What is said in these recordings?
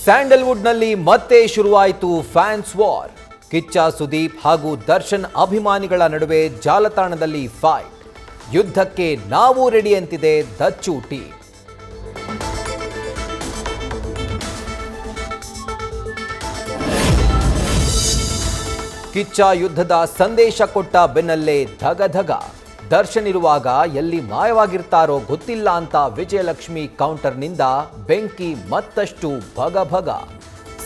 ಸ್ಯಾಂಡಲ್ವುಡ್ನಲ್ಲಿ ಮತ್ತೆ ಶುರುವಾಯಿತು fans war. Kichcha Sudeep ಹಾಗೂ ದರ್ಶನ್ ಅಭಿಮಾನಿಗಳ ನಡುವೆ ಜಾಲತಾಣದಲ್ಲಿ ಫೈಟ್. ಯುದ್ಧಕ್ಕೆ ನಾವು ರೆಡಿ ಅಂತಿದೆ ದಚ್ಚು ಟೀಮ್. ಕಿಚ್ಚ ಯುದ್ಧದ ಸಂದೇಶ ಕೊಟ್ಟ ಬೆನ್ನಲ್ಲೇ ಧಗಧಗ. ದರ್ಶನ್ ಇರುವಾಗ ಎಲ್ಲಿ ಮಾಯವಾಗಿರ್ತಾರೋ ಗೊತ್ತಿಲ್ಲ ಅಂತ ವಿಜಯಲಕ್ಷ್ಮಿ ಕೌಂಟರ್ನಿಂದ ಬೆಂಕಿ ಮತ್ತಷ್ಟು ಭಗಭಗ.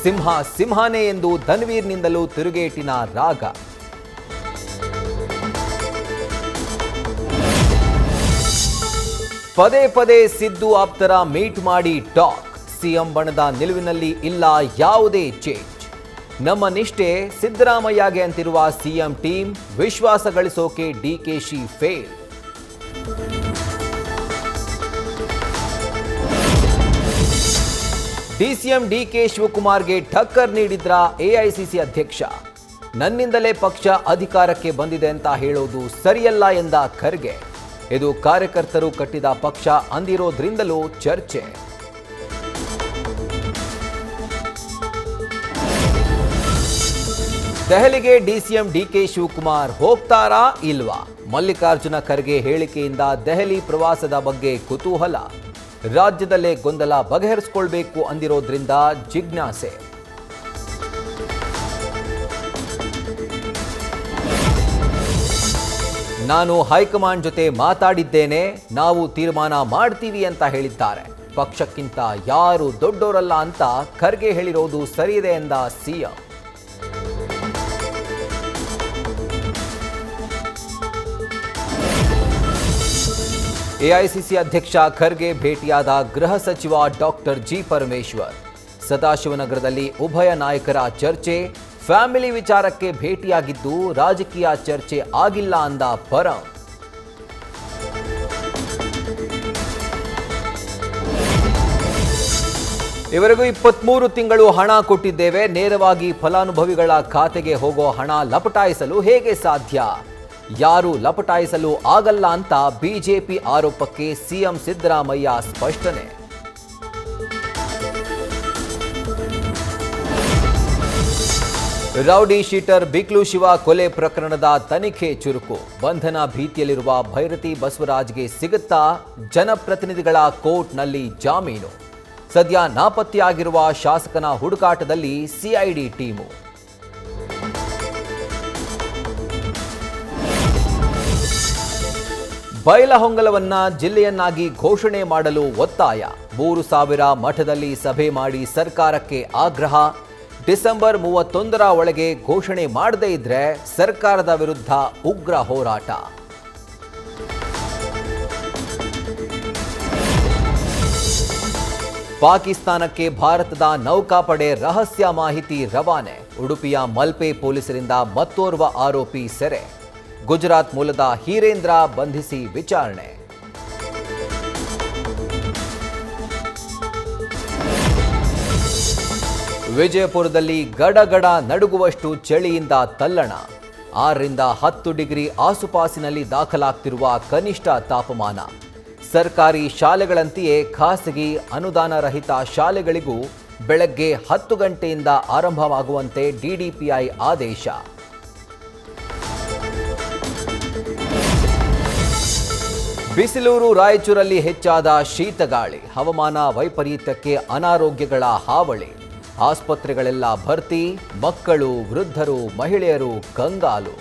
ಸಿಂಹ ಸಿಂಹನೇ ಎಂದು ಧನ್ವೀರ್ನಿಂದಲೂ ತಿರುಗೇಟಿನ ರಾಗ. ಪದೇ ಪದೇ ಸಿದ್ದು ಆಪ್ತರ ಮೀಟ್ ಮಾಡಿ ಟಾಕ್. ಸಿಎಂ ಬಣದ ನಿಲುವಿನಲ್ಲಿ ಇಲ್ಲ ಯಾವುದೇ ಚೇಂಜ್. ನಮ್ಮ ನಿಷ್ಠೆ ಸಿದ್ದರಾಮಯ್ಯಗೆ ಅಂತಿರುವ ಸಿಎಂ ಟೀಮ್. ವಿಶ್ವಾಸ ಗಳಿಸೋಕೆ ಡಿಕೆಶಿ ಫೇಲ್. ಡಿಸಿಎಂ ಡಿಕೆ ಶಿವಕುಮಾರ್ಗೆ ಟಕ್ಕರ್ ನೀಡಿದ್ರ ಎಐಸಿಸಿ ಅಧ್ಯಕ್ಷ. ನನ್ನಿಂದಲೇ ಪಕ್ಷ ಅಧಿಕಾರಕ್ಕೆ ಬಂದಿದೆ ಅಂತ ಹೇಳೋದು ಸರಿಯಲ್ಲ ಎಂದ ಖರ್ಗೆ. ಇದು ಕಾರ್ಯಕರ್ತರು ಕಟ್ಟಿದ ಪಕ್ಷ ಅಂದಿರೋದ್ರಿಂದಲೂ ಚರ್ಚೆ. ದೆಹಲಿಗೆ ಡಿಸಿಎಂ ಡಿಕೆ ಶಿವಕುಮಾರ್ ಹೋಗ್ತಾರಾ ಇಲ್ವಾ? ಮಲ್ಲಿಕಾರ್ಜುನ ಖರ್ಗೆ ಹೇಳಿಕೆಯಿಂದ ದೆಹಲಿ ಪ್ರವಾಸದ ಬಗ್ಗೆ ಕುತೂಹಲ. ರಾಜ್ಯದಲ್ಲೇ ಗೊಂದಲ ಬಗೆಹರಿಸಿಕೊಳ್ಬೇಕು ಅಂದಿರೋದ್ರಿಂದ ಜಿಜ್ಞಾಸೆ. ನಾನು ಹೈಕಮಾಂಡ್ ಜೊತೆ ಮಾತಾಡಿದ್ದೇನೆ, ನಾವು ತೀರ್ಮಾನ ಮಾಡ್ತೀವಿ ಅಂತ ಹೇಳಿದ್ದಾರೆ. ಪಕ್ಷಕ್ಕಿಂತ ಯಾರು ದೊಡ್ಡೋರಲ್ಲ ಅಂತ ಖರ್ಗೆ ಹೇಳಿರೋದು ಸರಿಯಿದೆ ಎಂದ ಸಿಎಂ. ಎಐಸಿಸಿ ಅಧ್ಯಕ್ಷ ಖರ್ಗೆ ಭೇಟಿಯಾದ ಗೃಹ ಸಚಿವ ಡಾಕ್ಟರ್ ಜಿ ಪರಮೇಶ್ವರ್. ಸದಾಶಿವನಗರದಲ್ಲಿ ಉಭಯ ನಾಯಕರ ಚರ್ಚೆ. ಫ್ಯಾಮಿಲಿ ವಿಚಾರಕ್ಕೆ ಭೇಟಿಯಾಗಿದ್ದು ರಾಜಕೀಯ ಚರ್ಚೆ ಆಗಿಲ್ಲ ಅಂದ ಪರಂ. ಇವರೆಗೂ 23 ತಿಂಗಳು ಹಣ ಕೊಟ್ಟಿದ್ದೇವೆ, ನೇರವಾಗಿ ಫಲಾನುಭವಿಗಳ ಖಾತೆಗೆ ಹೋಗೋ ಹಣ ಲಪಟಾಯಿಸಲು ಹೇಗೆ ಸಾಧ್ಯ? ಯಾರು ಲಪಟಾಯಿಸಲು ಆಗಲ್ಲ ಅಂತ ಬಿಜೆಪಿ ಆರೋಪಕ್ಕೆ ಸಿಎಂ ಸಿದ್ದರಾಮಯ್ಯ ಸ್ಪಷ್ಟನೆ. ರೌಡಿ ಶೀಟರ್ ಬಿಕ್ಲು ಶಿವ ಕೊಲೆ ಪ್ರಕರಣದ ತನಿಖೆ ಚುರುಕು. ಬಂಧನ ಭೀತಿಯಲ್ಲಿರುವ ಭೈರತಿ ಬಸವರಾಜ್ಗೆ ಸಿಗುತ್ತಾ ಜನಪ್ರತಿನಿಧಿಗಳ ಕೋರ್ಟ್ನಲ್ಲಿ ಜಾಮೀನು? ಸದ್ಯ ನಾಪತ್ತೆಯಾಗಿರುವ ಶಾಸಕನ ಹುಡುಕಾಟದಲ್ಲಿ ಸಿಐಡಿ ಟೀಮು. ಬೈಲಹೊಂಗಲವನ್ನ ಜಿಲ್ಲೆಯನ್ನಾಗಿ ಘೋಷಣೆ ಮಾಡಲು ಒತ್ತಾಯ. 3,000 ಮಠದಲ್ಲಿ ಸಭೆ ಮಾಡಿ ಸರ್ಕಾರಕ್ಕೆ ಆಗ್ರಹ. ಡಿಸೆಂಬರ್ 31ರ ಒಳಗೆ ಘೋಷಣೆ ಮಾಡದೇ ಇದ್ರೆ ಸರ್ಕಾರದ ವಿರುದ್ಧ ಉಗ್ರ ಹೋರಾಟ. ಪಾಕಿಸ್ತಾನಕ್ಕೆ ಭಾರತದ ನೌಕಾಪಡೆ ರಹಸ್ಯ ಮಾಹಿತಿ ರವಾನೆ. ಉಡುಪಿಯ ಮಲ್ಪೆ ಪೊಲೀಸರಿಂದ ಮತ್ತೋರ್ವ ಆರೋಪಿ ಸೆರೆ. ಗುಜರಾತ್ ಮೂಲದ ಹೀರೇಂದ್ರ ಬಂಧಿಸಿ ವಿಚಾರಣೆ. ವಿಜಯಪುರದಲ್ಲಿ ಗಡಗಡ ನಡುಗುವಷ್ಟು ಚಳಿಯಿಂದ ತಲ್ಲಣ. 6ರಿಂದ 10 ಡಿಗ್ರಿ ಆಸುಪಾಸಿನಲ್ಲಿ ದಾಖಲಾಗ್ತಿರುವ ಕನಿಷ್ಠ ತಾಪಮಾನ. ಸರ್ಕಾರಿ ಶಾಲೆಗಳಂತೆಯೇ ಖಾಸಗಿ ಅನುದಾನ ರಹಿತ ಶಾಲೆಗಳಿಗೂ ಬೆಳಗ್ಗೆ 10 ಗಂಟೆಯಿಂದ ಆರಂಭವಾಗುವಂತೆ ಡಿಡಿಪಿಐ ಆದೇಶ. ಬಿಸಿಲೂರು ರಾಯಚೂರಲ್ಲಿ ಹೆಚ್ಚಾದ ಶೀತಗಾಳಿ. ಹವಾಮಾನ ವೈಪರೀತ್ಯಕ್ಕೆ ಅನಾರೋಗ್ಯಗಳ ಹಾವಳಿ. ಆಸ್ಪತ್ರೆಗಳೆಲ್ಲ ಭರ್ತಿ. ಮಕ್ಕಳು, ವೃದ್ಧರು, ಮಹಿಳೆಯರು ಕಂಗಾಲು.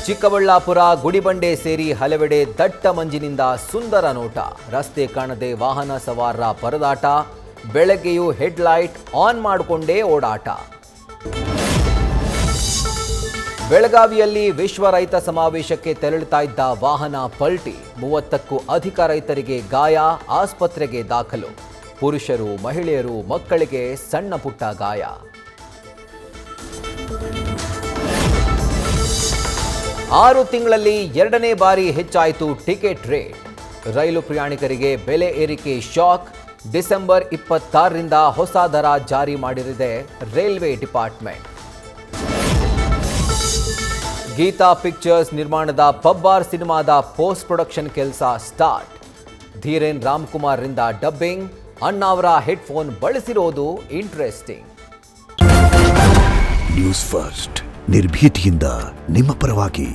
ಚಿಕ್ಕಬಳ್ಳಾಪುರ, ಗುಡಿಬಂಡೆ ಸೇರಿ ಹಲವೆಡೆ ದಟ್ಟ ಮಂಜಿನಿಂದ ಸುಂದರ ನೋಟ. ರಸ್ತೆ ಕಾಣದೆ ವಾಹನ ಸವಾರರ ಪರದಾಟ. ಬೆಳಗ್ಗೆಯೂ ಹೆಡ್ಲೈಟ್ ಆನ್ ಮಾಡಿಕೊಂಡೇ ಓಡಾಟ. ಬೆಳಗಾವಿಯಲ್ಲಿ ವಿಶ್ವ ರೈತ ಸಮಾವೇಶಕ್ಕೆ ತೆರಳುತ್ತಾ ಇದ್ದ ವಾಹನ ಪಲ್ಟಿ. 30ಕ್ಕೂ ಅಧಿಕ ರೈತರಿಗೆ ಗಾಯ, ಆಸ್ಪತ್ರೆಗೆ ದಾಖಲು. ಪುರುಷರು, ಮಹಿಳೆಯರು, ಮಕ್ಕಳಿಗೆ ಸಣ್ಣ ಪುಟ್ಟ ಗಾಯ. ಆರು ತಿಂಗಳಲ್ಲಿ 2ನೇ ಬಾರಿ ಹೆಚ್ಚಾಯಿತು ಟಿಕೆಟ್ ರೇಟ್. ರೈಲು ಪ್ರಯಾಣಿಕರಿಗೆ ಬೆಲೆ ಏರಿಕೆ ಶಾಕ್. ಡಿಸೆಂಬರ್ 26ರಿಂದ ಹೊಸ ದರ ಜಾರಿ ಮಾಡಿದೆ ರೈಲ್ವೆ ಡಿಪಾರ್ಟ್ಮೆಂಟ್. ಗೀತಾ ಪಿಕ್ಚರ್ಸ್ ನಿರ್ಮಾಣದ ಪಬ್ಬಾರ್ ಸಿನಿಮಾದ ಪೋಸ್ಟ್ ಪ್ರೊಡಕ್ಷನ್ ಕೆಲಸ ಸ್ಟಾರ್ಟ್. ಧೀರೇನ್ ರಾಮ್ಕುಮಾರ್ ರಿಂದ ಡಬ್ಬಿಂಗ್, ಅಣ್ಣ ಅವರ ಹೆಡ್ಫೋನ್ ಬಳಸಿರೋದು ಇಂಟ್ರೆಸ್ಟಿಂಗ್. ನ್ಯೂಸ್ ಫಸ್ಟ್ ನಿರ್ಭೀತಿಯಿಂದ ನಿಮ್ಮ ಪರವಾಗಿ.